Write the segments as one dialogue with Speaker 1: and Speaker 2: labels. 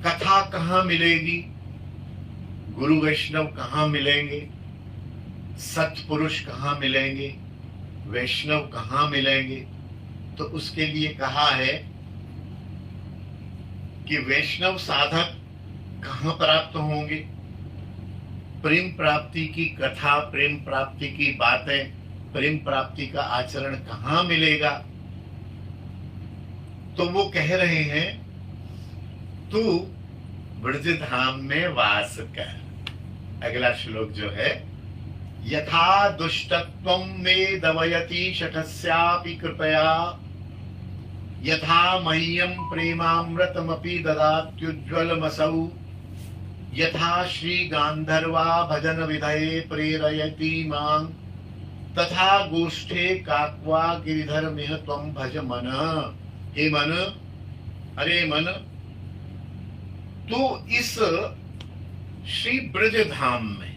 Speaker 1: कथा कहाँ मिलेगी, गुरु वैष्णव कहाँ मिलेंगे, सत्पुरुष कहाँ मिलेंगे, वैष्णव कहाँ मिलेंगे। तो उसके लिए कहा है कि वैष्णव साधक कहाँ प्राप्त होंगे, प्रेम प्राप्ति की कथा, प्रेम प्राप्ति की बातें, प्रेम प्राप्ति का आचरण कहाँ मिलेगा। तो वो कह रहे हैं तू ब्रज धाम में वास कर। अगला श्लोक जो है, यथा दुष्टत्वं मे दवयति शठस्यापि कृपया, यथा मह्यं प्रेमामृतमपि ददात्युज्ज्वलमसौ, यथा श्री गांधर्वा भजन विधये प्रेरयति मां, तथा गोष्ठे काक्वा गिरिधर मिह त्वं भज मन। हे मन, अरे मन, तो इस श्री ब्रज धाम में,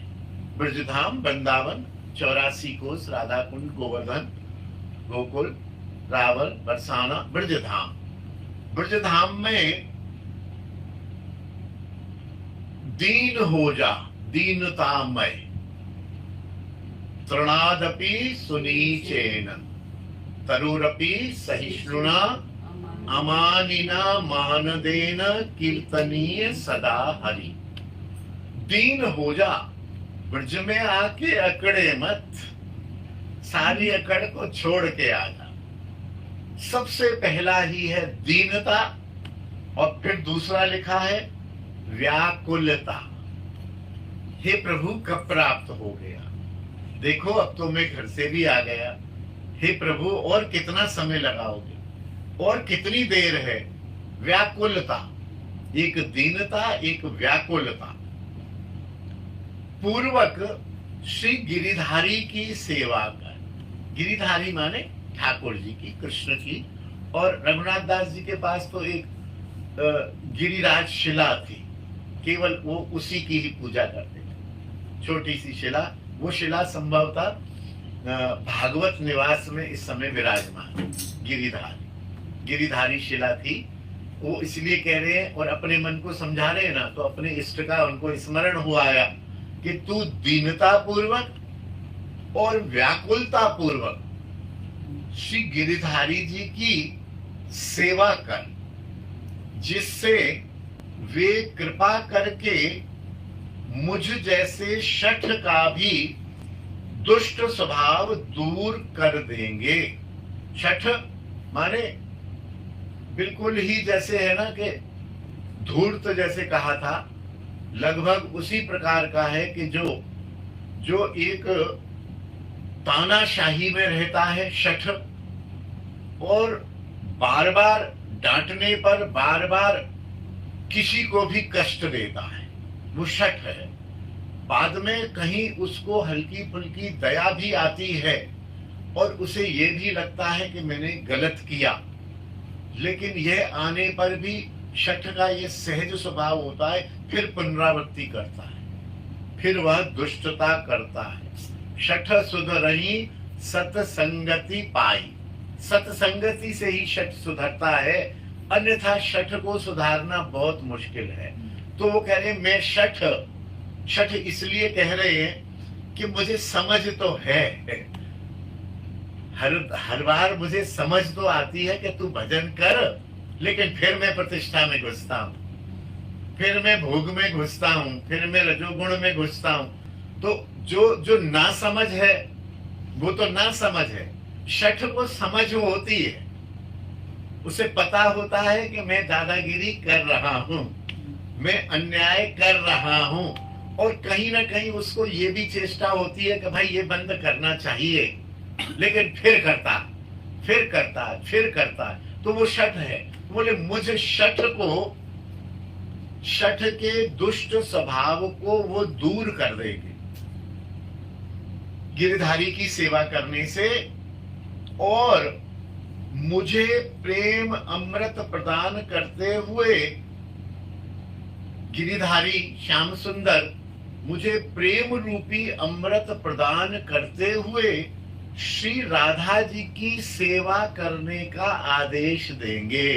Speaker 1: ब्रज धाम वृंदावन 84 कोस, राधा कुंड, गोवर्धन, गोकुल, रावल, बरसाना, ब्रज धाम, ब्रज धाम में दीन हो जा, दीनतामय, तृणादपि सुनीचेन, तरुरपि सहिष्णुना, अमानिना मानदेन कीर्तनीय सदा हरि। दीन हो जा, ब्रज में आके अकड़े मत, सारी अकड़ को छोड़ के आ जा। सबसे पहला ही है दीनता, और फिर दूसरा लिखा है व्याकुलता। हे प्रभु कब प्राप्त हो गया, देखो अब तो मैं घर से भी आ गया। हे प्रभु और कितना समय लगाओगे, और कितनी देर है। व्याकुलता, एक दीनता, एक व्याकुलता पूर्वक श्री गिरिधारी की सेवा कर। गिरिधारी माने ठाकुर जी की, कृष्ण की। और रघुनाथ दास जी के पास तो एक गिरिराज शिला थी, केवल वो उसी की ही पूजा करते थे, छोटी सी शिला। वो शिला संभवतः भागवत निवास में इस समय विराजमान गिरिधारी शिला थी। वो इसलिए कह रहे हैं और अपने मन को समझा रहे हैं ना, तो अपने इष्ट का उनको स्मरण हुआ आया कि तू दीनता पूर्वक और व्याकुलता पूर्वक श्री गिरिधारी जी की सेवा कर, जिससे वे कृपा करके मुझ जैसे शठ का भी दुष्ट स्वभाव दूर कर देंगे। शठ माने बिल्कुल ही जैसे है ना कि धूर्त जैसे कहा था, लगभग उसी प्रकार का है कि जो एक तानाशाही में रहता है शठ, और बार बार डांटने पर बार बार किसी को भी कष्ट देता है, वो शठ है। बाद में कहीं उसको हल्की फुल्की दया भी आती है और उसे ये भी लगता है कि मैंने गलत किया, लेकिन यह आने पर भी शठ का ये सहज स्वभाव होता है, फिर पुनरावृत्ति करता है, फिर वह दुष्टता करता है। शठ सुधरही सतसंगति पाई, सतसंगति से ही शठ सुधरता है, अन्यथा शठ को सुधारना बहुत मुश्किल है। तो वो कह रहे हैं मैं शठ इसलिए कह रहे हैं कि मुझे समझ तो है, हर बार मुझे समझ तो आती है कि तू भजन कर, लेकिन फिर मैं प्रतिष्ठा में घुसता हूं, फिर मैं भोग में घुसता हूं, फिर मैं रजोगुण में घुसता हूं। तो जो ना समझ है वो तो ना समझ है। शठ को समझ होती है, उसे पता होता है कि मैं दादागिरी कर रहा हूं, मैं अन्याय कर रहा हूं, और कहीं ना कहीं उसको ये भी चेष्टा होती है कि भाई ये बंद करना चाहिए, लेकिन फिर करता, तो वो शठ है। बोले मुझ शठ के दुष्ट स्वभाव को वो दूर कर देंगे गिरधारी की सेवा करने से, और मुझे प्रेम अमृत प्रदान करते हुए गिरिधारी श्याम सुंदर मुझे प्रेम रूपी अमृत प्रदान करते हुए श्री राधा जी की सेवा करने का आदेश देंगे।